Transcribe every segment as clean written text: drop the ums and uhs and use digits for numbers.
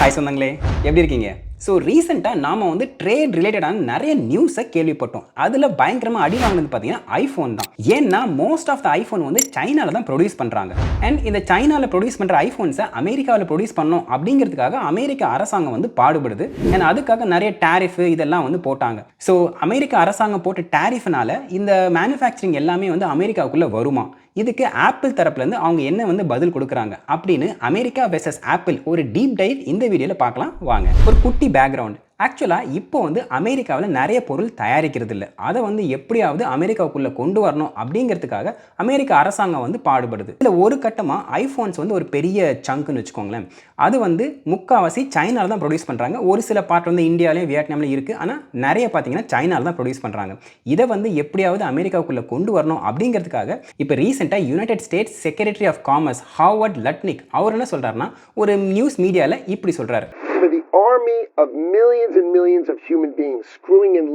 Hi சொந்தங்களே, எப்படி இருக்கீங்க? ஸோ ரீசெண்டாக நாம் வந்து ட்ரேட் ரிலேட்டடான நிறைய நியூஸை கேள்விப்பட்டோம். அதில் பயங்கரமாக அடி வாங்கினது பார்த்தீங்கன்னா ஐஃபோன் தான். ஏன்னா மோஸ்ட் ஆஃப் த ஐஃபோன் வந்து சைனாவில் தான் ப்ரொடியூஸ் பண்ணுறாங்க. அண்ட் இந்த சைனாவில் ப்ரொடியூஸ் பண்ணுற ஐஃபோன்ஸை அமெரிக்காவில் ப்ரொடியூஸ் பண்ணோம் அப்படிங்கிறதுக்காக அமெரிக்க அரசாங்கம் வந்து பாடுபடுது. அண்ட் அதுக்காக நிறைய டேரிஃப் இதெல்லாம் வந்து போட்டாங்க. ஸோ அமெரிக்க அரசாங்கம் போட்ட டேரிஃப்னால இந்த மேனுஃபேக்சரிங் எல்லாமே வந்து அமெரிக்காவுக்குள்ளே வருமா? இதுக்கு ஆப்பிள் தரப்புலேருந்து அவங்க என்ன வந்து பதில் கொடுக்குறாங்க அப்படின்னு அமெரிக்கா வெர்சஸ் ஆப்பிள் ஒரு டீப் டைவ் இந்த வீடியோவில் பார்க்கலாம் வாங்க. ஒரு குட்டி பேக்ரவுண்ட். ஆக்சுவலாக இப்போ வந்து அமெரிக்காவில் நிறைய பொருள் தயாரிக்கிறது இல்லை. அதை வந்து எப்படியாவது அமெரிக்காவுக்குள்ளே கொண்டு வரணும் அப்படிங்கிறதுக்காக அமெரிக்க அரசாங்கம் வந்து பாடுபடுது. இதில் ஒரு கட்டமாக ஐஃபோன்ஸ் வந்து ஒரு பெரிய சங்க்குன்னு வச்சுக்கோங்களேன். அது வந்து முக்கால்வாசி சைனாவில் தான் ப்ரொடியூஸ் பண்ணுறாங்க. ஒரு சில பார்ட் வந்து இந்தியாவிலையும் வியட்நாம்லையும் இருக்குது. ஆனால் நிறைய பார்த்தீங்கன்னா சைனாவில் தான் ப்ரொடியூஸ் பண்ணுறாங்க. இதை வந்து எப்படியாவது அமெரிக்காவுக்குள்ளே கொண்டு வரணும் அப்படிங்கிறதுக்காக இப்போ ரீசெண்டாக United States secretary of commerce Howard Lutnick அவர் என்ன சொல்கிறாருன்னா ஒரு நியூஸ் மீடியாவில் இப்படி சொல்கிறாரு. The army of millions and millions of human beings screwing in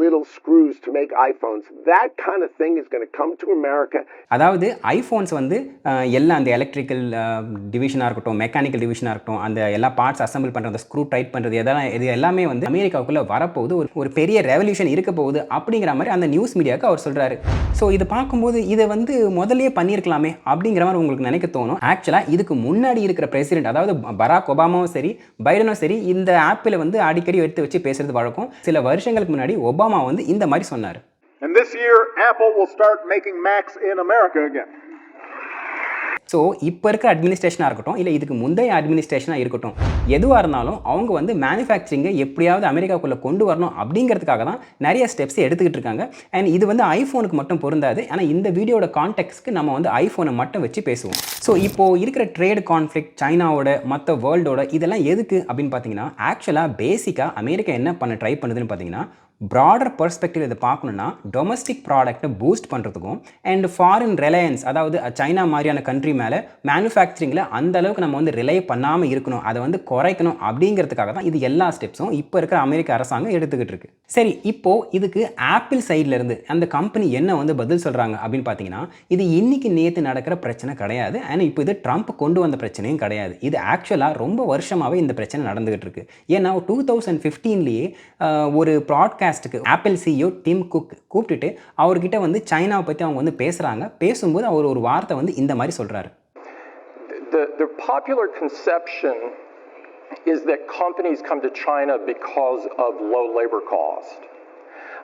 little screws to make iPhones. That kind of thing is going to come to America. அதாவது iPhones வந்து எல்லாம் அந்த எலக்ட்ரிக்கல் டிவிஷனாக இருக்கட்டும், மெக்கானிக்கல் டிவிஷனாக இருக்கட்டும், அந்த எல்லா பார்ட்ஸ் அசம்பிள் பண்ணுறது, screw tight பண்ணுறது, இது எல்லாமே வந்து அமெரிக்காவுக்குள்ளே வரப்போகுது. ஒரு பெரிய ரெவல்யூஷன் இருக்க போகுது அப்படிங்கிற மாதிரி அந்த நியூஸ் மீடியாவுக்கு அவர் சொல்கிறாரு. ஸோ இதை பார்க்கும்போது இதை வந்து முதலே பண்ணியிருக்கலாமே அப்படிங்கிற மாதிரி உங்களுக்கு நினைக்க தோணும். ஆக்சுவலாக இதுக்கு முன்னாடி இருக்கிற பிரசிடென்ட், அதாவது பராக் ஒபாமாவும் சரி பைடனும் சரி, இந்த ஆப்பில் வந்து அடிக்கடி எடுத்து வச்சு பேசுறது வழக்கம். சில வருஷங்களுக்கு முன்னாடி ஒபாமா வந்து இந்த மாதிரி சொன்னார். And this year Apple will start making Macs in America again. So இப்போ இருக்கிற அட்மினிஸ்ட்ரேஷனாக இருக்கட்டும், இல்லை இதுக்கு முந்தைய அட்மினிஸ்ட்ரேஷனாக இருக்கட்டும், எதுவாக இருந்தாலும் அவங்க வந்து மேனுஃபேக்சரிங்கை எப்படியாவது அமெரிக்காவுக்குள்ளே கொண்டு வரணும் அப்படிங்கிறதுக்காக தான் நிறைய ஸ்டெப்ஸ் எடுத்துக்கிட்டு இருக்காங்க. அண்ட் இது வந்து ஐஃபோனுக்கு மட்டும் பொருந்தாது. ஆனால் இந்த வீடியோட கான்டெக்ட்ஸ்க்கு நம்ம வந்து ஐஃபோனை மட்டும் வச்சு பேசுவோம். ஸோ இப்போது இருக்கிற ட்ரேட் கான்ஃப்ளிக்ட் சைனாவோட மற்ற வேர்ல்டோட இதெல்லாம் எதுக்கு அப்படின்னு பார்த்தீங்கன்னா, ஆக்சுவலாக பேசிக்காக அமெரிக்கா என்ன பண்ண ட்ரை பண்ணுதுன்னு பார்த்தீங்கன்னா, ப்ராடர் பெர்ஸ்பெக்டிவ் இதை பார்க்கணுன்னா டொமஸ்டிக் ப்ராடக்ட்டை பூஸ்ட் பண்ணுறதுக்கும் அண்ட் ஃபாரின் ரிலையன்ஸ், அதாவது சைனா மாதிரியான கண்ட்ரி மேலே மேனுஃபேக்சரிங்கில் அந்த அளவுக்கு நம்ம வந்து ரிலை பண்ணாமல் இருக்கணும், அதை வந்து குறைக்கணும் அப்படிங்கிறதுக்காக தான் இது எல்லா ஸ்டெப்ஸும் இப்போ இருக்கிற அமெரிக்க அரசாங்கம் எடுத்துக்கிட்டு இருக்கு. சரி, இப்போது இதுக்கு ஆப்பிள் சைட்லேருந்து அந்த கம்பெனி என்ன வந்து பதில் சொல்கிறாங்க அப்படின்னு பார்த்தீங்கன்னா, இது இன்னைக்கு நேற்று நடக்கிற பிரச்சனை கிடையாது. ஆனால் இப்போ இது ட்ரம்ப் கொண்டு வந்த பிரச்சனையும் கிடையாது. இது ஆக்சுவலாக ரொம்ப வருஷமாகவே இந்த பிரச்சனை நடந்துகிட்டு இருக்கு. ஏன்னா 2015 ஒரு broadcast apple CEO dim cook கூப்பிட்டுட்டு அவர்கிட்ட வந்து சைனாவை பற்றி அவங்க வந்து பேசும்போது அவர் ஒரு வார்த்தை வந்து இந்த மாதிரி சொல்றாரு. The popular conception is that companies come to China because of low labor cost.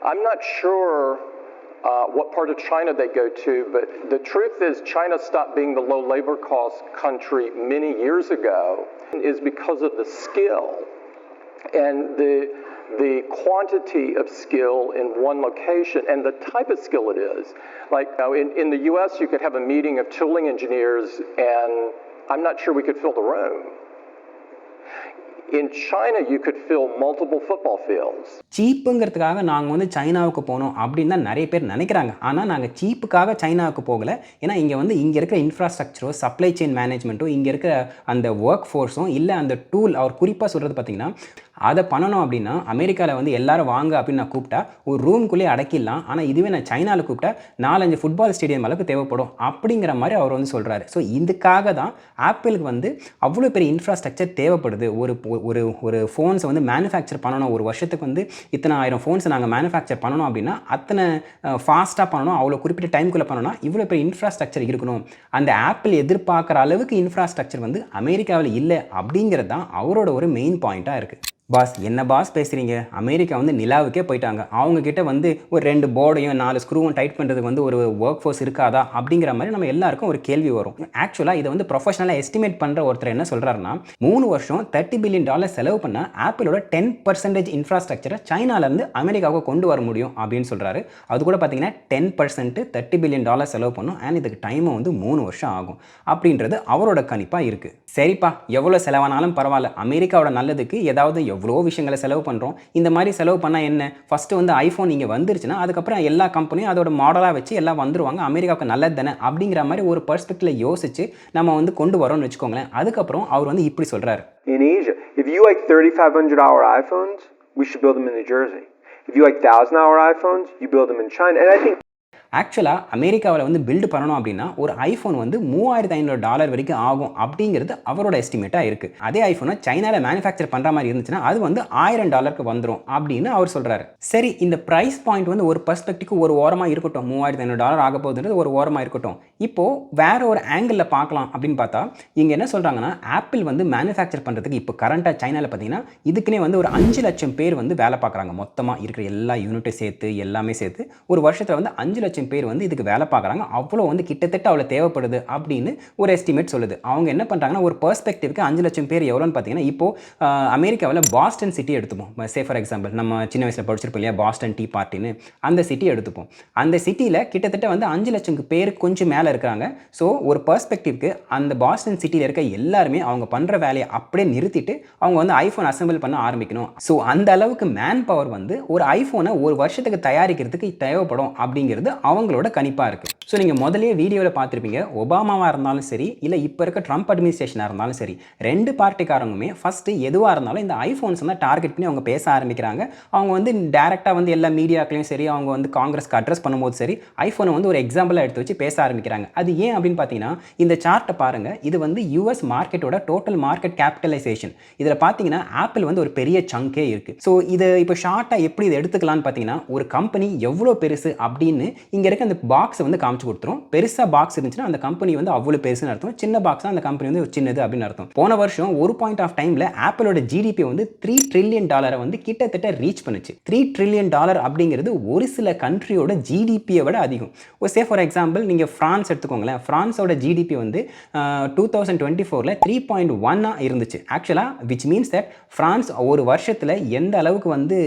I'm not sure what part of China they go to, but the truth is China stopped being the low labor cost country many years ago is because of the skill and the quantity of skill in one location and the type of skill it is. Like in the US you could have a meeting of tooling engineers and I'm not sure we could fill the room. In China you could fill multiple football fields. சீப்புங்கிறதுக்காக நாங்கள் வந்து சைனாவுக்கு போனோம் அப்படின்னு தான் நிறைய பேர் நினைக்கிறாங்க. ஆனால் நாங்கள் சீப்புக்காக சைனாவுக்கு போகலை. ஏன்னா இங்கே இருக்கிற இன்ஃப்ராஸ்ட்ரக்சரோ, சப்ளை செயின் மேனேஜ்மெண்ட்டோ, இங்கே இருக்கிற அந்த ஒர்க் ஃபோர்ஸும், இல்லை அந்த டூல், அவர் குறிப்பாக சொல்கிறது பார்த்திங்கன்னா, அதை பண்ணணும் அப்படின்னா அமெரிக்காவில் வந்து எல்லாரும் வாங்க அப்படின்னு நான் கூப்பிட்டா ஒரு ரூம்குள்ளேயே அடக்கிடலாம். ஆனால் இதுவே நான் சைனாவில் கூப்பிட்டா 4-5 ஃபுட்பால் ஸ்டேடியம் அளவுக்கு தேவைப்படும் அப்படிங்கிற மாதிரி அவர் வந்து சொல்கிறாரு. ஸோ இதுக்காக தான் ஆப்பிளுக்கு வந்து அவ்வளோ பெரிய இன்ஃப்ராஸ்ட்ரக்சர் தேவைப்படுது. ஒரு ஃபோன்ஸை வந்து மேனுஃபேக்சர் பண்ணணும், ஒரு வருஷத்துக்கு வந்து இத்தனை 1000 ஃபோன்ஸை நாங்கள் மேனுஃபேக்சர் பண்ணணும் அப்படின்னா அத்தனை ஃபாஸ்ட்டாக பண்ணணும், அவ்வளோ குறிப்பிட்ட டைமுக்குள்ளே பண்ணணும்னா இவ்வளோ பெரிய இன்ஃப்ராஸ்ட்ரக்சர் இருக்கணும். அந்த ஆப்பிள் எதிர்பார்க்குற அளவுக்கு இன்ஃப்ராஸ்ட்ரக்சர் வந்து அமெரிக்காவில் இல்லை அப்படிங்கிறது தான் அவரோட ஒரு மெயின் பாயிண்ட்டாக இருக்குது. பாஸ் என்ன பாஸ் பேசுகிறீங்க? அமெரிக்கா வந்து நிலாவுக்கே போயிட்டாங்க. அவங்கக்கிட்ட வந்து ஒரு 2 போர்டையும் 4 ஸ்க்ரூவும் டைட் பண்ணுறதுக்கு வந்து ஒரு ஒர்க் ஃபோர்ஸ் இருக்காதா அப்படிங்கிற மாதிரி நம்ம எல்லாருக்கும் ஒரு கேள்வி வரும். ஆக்சுவலாக இதை வந்து ப்ரொஃபஷனலாக எஸ்டிமேட் பண்ணுற ஒருத்தர் என்ன சொல்கிறாருன்னா, 3 வருஷம் $30 பில்லியன் செலவு பண்ண ஆப்பிளோட 10% இன்ஃப்ராஸ்ட்ரக்சரை சைனாலேருந்து அமெரிக்காவுக்கு கொண்டு வர முடியும் அப்படின்னு சொல்கிறாரு. அது கூட பார்த்தீங்கன்னா 10% $30 பில்லியன் செலவு பண்ணும். அண்ட் இதுக்கு டைமும் வந்து 3 வருஷம் ஆகும் அப்படின்றது அவரோட கணிப்பாக இருக்குது. சரிப்பா, எவ்வளோ செலவானாலும் பரவாயில்ல, அமெரிக்காவோட நல்லதுக்கு ஏதாவது எவ்வளோ விஷயங்களை செலவு பண்ணுறோம். இந்த மாதிரி செலவு பண்ணால் என்ன, ஃபஸ்ட்டு வந்து ஐஃபோன் இங்கே வந்துருச்சுன்னா அதுக்கப்புறம் எல்லா கம்பெனியும் அதோட மாடலாக வச்சு எல்லாம் வந்துருவாங்க, அமெரிக்காவுக்கு நல்லது தானே அப்படிங்கிற மாதிரி ஒரு பெர்ஸ்பெக்டிவில் யோசிச்சு நம்ம வந்து கொண்டு வரோம்னு வச்சுக்கோங்களேன். அதுக்கப்புறம் அவர் வந்து இப்படி சொல்கிறாரு. In Asia, if you like $3,500 iPhones, we should build them in New Jersey. If you like $1,000 iPhones, you build them in China. And I think ஆக்சுவலாக அமெரிக்காவில் வந்து பில்டு பண்ணணும் அப்படின்னா ஒரு ஐஃபோன் வந்து $3500 வரைக்கும் ஆகும் அப்படிங்கிறது அவரோட எஸ்டிமேட்டாக இருக்குது. அதே ஐஃபோனை சைனாவில் மேனுஃபேக்சர் பண்ணுற மாதிரி இருந்துச்சுன்னா அது வந்து $1000 வந்துடும் அப்படின்னு அவர் சொல்கிறாரு. சரி, இந்த ப்ரைஸ் பாயிண்ட் வந்து ஒரு பர்ஸ்பெக்டிவ்க்கு ஒரு ஓரமாக இருக்கட்டும், $3500 ஆக போகுதுன்றது ஒரு ஓரமாக இருக்கட்டும். இப்போது வேற ஒரு ஆங்கிளில் பார்க்கலாம் அப்படின்னு பார்த்தா இங்கே என்ன சொல்கிறாங்கன்னா, ஆப்பிள் வந்து மேனுஃபேக்சர் பண்ணுறதுக்கு இப்போ கரண்ட்டாக சைனாவில் பார்த்தீங்கன்னா இதுக்குன்னே வந்து ஒரு 5 லட்சம் பேர் வந்து வேலை பார்க்குறாங்க. மொத்தமாக இருக்கிற எல்லா யூனிட்டும் சேர்த்து எல்லாமே சேர்த்து ஒரு வருஷத்தில் வந்து 5 லட்சம் பேர் வந்து இதுக்கு வேலை பார்க்குறாங்க. அவ்வளோ வந்து கிட்டத்தட்ட அவ்வளோ தேவைப்படுது அப்படின்னு ஒரு எஸ்டிமேட் சொல்லுது. அவங்க என்ன பண்ணுறாங்கன்னா, ஒரு பெர்ஸ்பெக்டிவ்க்கு 5 லட்சம் பேர் எவ்வளோன்னு பார்த்தீங்கன்னா, இப்போது அமெரிக்காவில் பாஸ்டன் சிட்டி எடுத்துப்போம். சே ஃபார் எக்ஸாம்பிள் நம்ம சின்ன வயசில் படிச்சிருப்போம் இல்லையா, பாஸ்டன் டீ பார்ட்டின்னு, அந்த சிட்டி எடுத்துப்போம். அந்த சிட்டியில் கிட்டத்தட்ட வந்து 5 லட்சம் பேர் கொஞ்சம் மேலே இருக்கிறாங்க. ஸோ ஒரு பெர்ஸ்பெக்டிவ்க்கு அந்த பாஸ்டன் சிட்டியில் இருக்க எல்லாருமே அவங்க பண்ணுற வேலையை அப்படியே நிறுத்திட்டு அவங்க வந்து ஐஃபோன் அசெம்பிள் பண்ண ஆரம்பிக்கணும். ஸோ அந்த அளவுக்கு மேன் பவர் வந்து ஒரு ஐஃபோனை ஒரு வருஷத்துக்கு தயாரிக்கிறதுக்கு தேவைப்படும் அப்படிங்கிறது அவங்களோட கணிப்பாக இருக்குது. ஸோ நீங்கள் முதலே வீடியோவில் பார்த்துருப்பீங்க, ஒபாமாவாக இருந்தாலும் சரி இல்லை இப்போ இருக்க ட்ரம்ப் அட்மினிஸ்ட்ரேஷனாக இருந்தாலும் சரி, 2 பார்ட்டிக்காரங்களுமே ஃபஸ்ட்டு எதுவாக இருந்தாலும் இந்த ஐஃபோன்ஸ் தான் டார்கெட் பண்ணி அவங்க பேச ஆரம்பிக்கிறாங்க. அவங்க வந்து டேரெக்டாக வந்து எல்லா மீடியாக்களையும் சரி, அவங்க வந்து காங்கிரஸ்க்கு அட்ரஸ் பண்ணும்போது சரி, ஐஃபோனை வந்து ஒரு எக்ஸாம்பிளாக எடுத்து வச்சு பேச ஆரம்பிக்கிறாங்க. அது ஏன் அப்படின்னு பார்த்தீங்கன்னா, இந்த சார்ட்டை பாருங்கள், இது வந்து யூஎஸ் மார்க்கெட்டோட டோட்டல் மார்க்கெட் கேபிட்டலைசேஷன். இதில் பார்த்தீங்கன்னா ஆப்பிள் வந்து ஒரு பெரிய சங்கே இருக்குது. ஸோ இதை இப்போ ஷார்ட்டாக எப்படி இதை எடுத்துக்கலான்னு பார்த்தீங்கன்னா, ஒரு கம்பெனி எவ்வளோ பெருசு அப்படின்னு இங்கே இருக்க அந்த பாக்ஸை வந்து காமிச்சு கொடுத்துரும். பெருசாக பாக்ஸ் இருந்துச்சுன்னா அந்த கம்பெனி வந்து அவ்வளோ பெருசுன்னு அர்த்தம், சின்ன பாக்ஸ் அந்த கம்பெனி வந்து சின்னது அப்படின்னு அர்த்தம். போன வருஷம் ஒரு பாயிண்ட் ஆஃப் டைமில் ஆப்பிளோட ஜிடிபி வந்து $3 trillion வந்து கிட்டத்தட்ட ரீச் பண்ணுச்சு. $3 trillion அப்படிங்கிறது ஒரு சில கண்ட்ரியோட ஜிடிபியை விட அதிகம். சே ஃபார் எக்ஸாம்பிள் நீங்கள் ஃப்ரான்ஸ் எடுத்துக்கோங்களேன். ஃப்ரான்ஸோட ஜிடிபி வந்து 2024 3.1 இருந்துச்சு. ஆக்சுவலாக விச் மீன்ஸ் தட் ஃப்ரான்ஸ் ஒரு வருஷத்தில் எந்த அளவுக்கு வந்து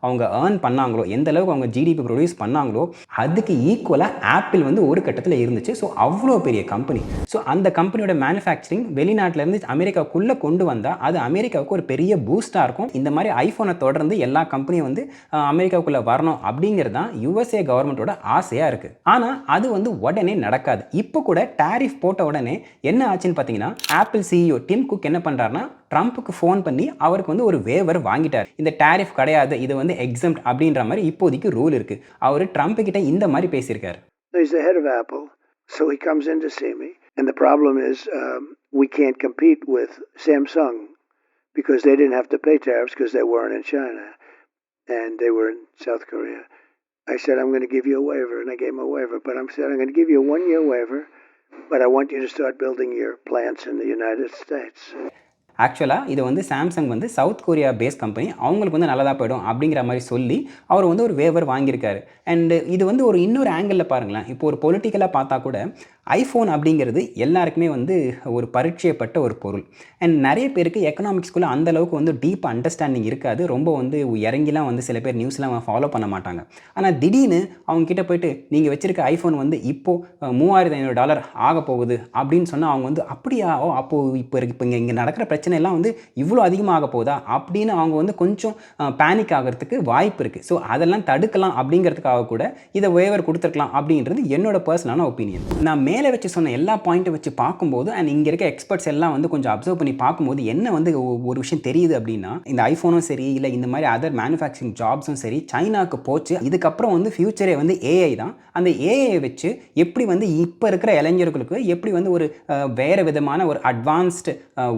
அவங்க ஏர்ன் பண்ணாங்களோ, எந்த அளவுக்கு அவங்க ஜிடிபி ப்ரொடியூஸ் பண்ணாங்களோ அதுக்கு ஈக்குவலாக ஆப்பிள் வந்து ஒரு கட்டத்தில் இருந்துச்சு. ஸோ அவ்வளோ பெரிய கம்பெனி. ஸோ அந்த கம்பெனியோட மேனுஃபேக்சரிங் வெளிநாட்டிலேருந்து அமெரிக்காவுக்குள்ளே கொண்டு வந்தால் அது அமெரிக்காவுக்கு ஒரு பெரிய பூஸ்டாக இருக்கும். இந்த மாதிரி ஐஃபோனை தொடர்ந்து எல்லா கம்பெனியும் வந்து அமெரிக்காவுக்குள்ளே வரணும் அப்படிங்கிறது தான் யுஎஸ்ஏ கவர்மெண்ட்டோட ஆசையாக இருக்குது. ஆனால் அது வந்து உடனே நடக்காது. இப்போ கூட டாரிஃப் போட்ட உடனே என்ன ஆச்சுன்னு பார்த்தீங்கன்னா, ஆப்பிள் சிஇஓ டிம் குக் என்ன பண்ணுறாருன்னா, ட்ரம்ப்புக்கு ஃபோன் பண்ணி அவருக்கு வந்து ஒரு வேவர் வாங்கிட்டார். இந்த டாரிஃப் கிடையாது, இது வந்து எக்ஸம்ட் அப்படின்ற மாதிரி இப்போதைக்கு ரூல் இருக்குது. அவர் ட்ரம்ப் கிட்ட இந்த மாதிரி பேசியிருக்காரு. He's the head of Apple, so he comes in to see me. And the problem is we can't compete with Samsung because they didn't have to pay tariffs because they weren't in China and they were in South Korea. I said, I'm going to give you a waiver, and I gave him a waiver. But I'm going to give you a 1-year waiver, but I want you to start building your plants in the United States. ஆக்சுவலாக இது வந்து Samsung வந்து south Korea base company, அவங்களுக்கு வந்து நல்லதாக போயிடும் அப்படிங்கிற மாதிரி சொல்லி அவர் வந்து ஒரு வேவர் வாங்கியிருக்காரு. அண்டு இது வந்து ஒரு இன்னொரு ஆங்கிளில் பாருங்களேன். இப்போ ஒரு பொலிட்டிக்கலாக பார்த்தா கூட ஐஃபோன் அப்படிங்கிறது எல்லாருக்குமே வந்து ஒரு பரீட்சையப்பட்ட ஒரு பொருள். அண்ட் நிறைய பேருக்கு எக்கனாமிக்ஸ்குள்ளே அந்தளவுக்கு வந்து டீப் அண்டர்ஸ்டாண்டிங் இருக்காது. ரொம்ப வந்து இறங்கிலாம் வந்து சில பேர் நியூஸ்லாம் ஃபாலோ பண்ண மாட்டாங்க. ஆனால் திடீர்னு அவங்கக்கிட்ட போயிட்டு நீங்கள் வச்சுருக்க ஐஃபோன் வந்து இப்போது $3500 ஆக போகுது அப்படின்னு சொன்னால் அவங்க வந்து அப்படியா, அப்போது இப்போ இங்கே நடக்கிற பிரச்சனை எல்லாம் வந்து இவ்வளோ அதிகமாக போகுதா அப்படின்னு அவங்க வந்து கொஞ்சம் பேனிக் ஆகிறதுக்கு வாய்ப்பு இருக்குது. ஸோ அதெல்லாம் தடுக்கலாம் அப்படிங்கிறதுக்காக கூட இதை வேவர் கொடுத்துருக்கலாம் அப்படின்றது என்னோட பர்சனலான ஒப்பீனியன். நான் மேலே வச்சு சொன்ன எல்லா பாயிண்ட்டை வச்சு பார்க்கும்போது அண்ட் இங்கே இருக்க எக்ஸ்பர்ட்ஸ் எல்லாம் வந்து கொஞ்சம் அப்சர்வ் பண்ணி பார்க்கும்போது என்ன வந்து ஒரு விஷயம் தெரியுது அப்படின்னா, இந்த ஐஃபோனும் சரி இல்லை இந்த மாதிரி அதர் மேனுஃபேக்சரிங் ஜாப்ஸும் சரி சைனாவுக்கு போச்சு. இதுக்கப்புறம் வந்து ஃபியூச்சரே வந்து ஏஐ தான். அந்த ஏஐயை வச்சு எப்படி வந்து இப்போ இருக்கிற இளைஞர்களுக்கு எப்படி வந்து ஒரு வேறு விதமான ஒரு அட்வான்ஸ்டு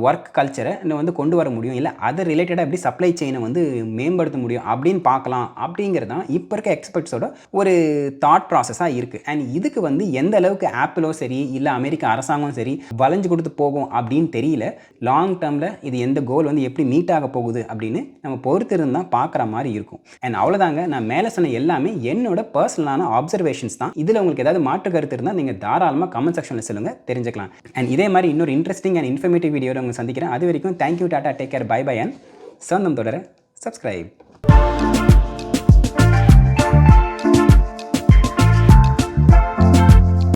ஒர்க் கல்ச்சரை வந்து கொண்டு வர முடியும், இல்லை அதை ரிலேட்டடாக எப்படி சப்ளை செயினை வந்து மேம்படுத்த முடியும் அப்படின்னு பார்க்கலாம் அப்படிங்கிறது தான் இப்போ இருக்க எக்ஸ்பர்ட்ஸோட ஒரு தாட் ப்ராசஸாக இருக்குது. அண்ட் இதுக்கு வந்து எந்த அளவுக்கு ஆப்பிளோ சரி இல்லை அமெரிக்க அரசாங்கம் சரி வளைஞ்சு கொடுத்து போகும் அப்படின்னு தெரியல. லாங் டேர்மில் இது எந்த கோல் வந்து எப்படி மீட் ஆக போகுது அப்படின்னு நம்ம பொறுத்து இருந்தால் பார்க்குற மாதிரி இருக்கும். அண்ட் அவ்வளோதாங்க, நான் மேலே சொன்ன எல்லாமே என்னோட பர்சனலான அப்சர்வேஷன்ஸ் தான். இதில் உங்களுக்கு ஏதாவது மாற்று கருத்து இருந்தால் நீங்கள் தாராளமாக கமெண்ட் செக்ஷனில் சொல்லுங்கள், தெரிஞ்சுக்கலாம். அண்ட் இதே மாதிரி இன்னொரு இன்ட்ரெஸ்டிங் அண்ட் இன்ஃபர்மேட்டிவ் வீடியோவில் உங்களை சந்திக்கிறேன். அது வரைக்கும் thank you, tata, take care, bye bye. And சொந்தம் தொடர சப்ஸ்கிரைப்.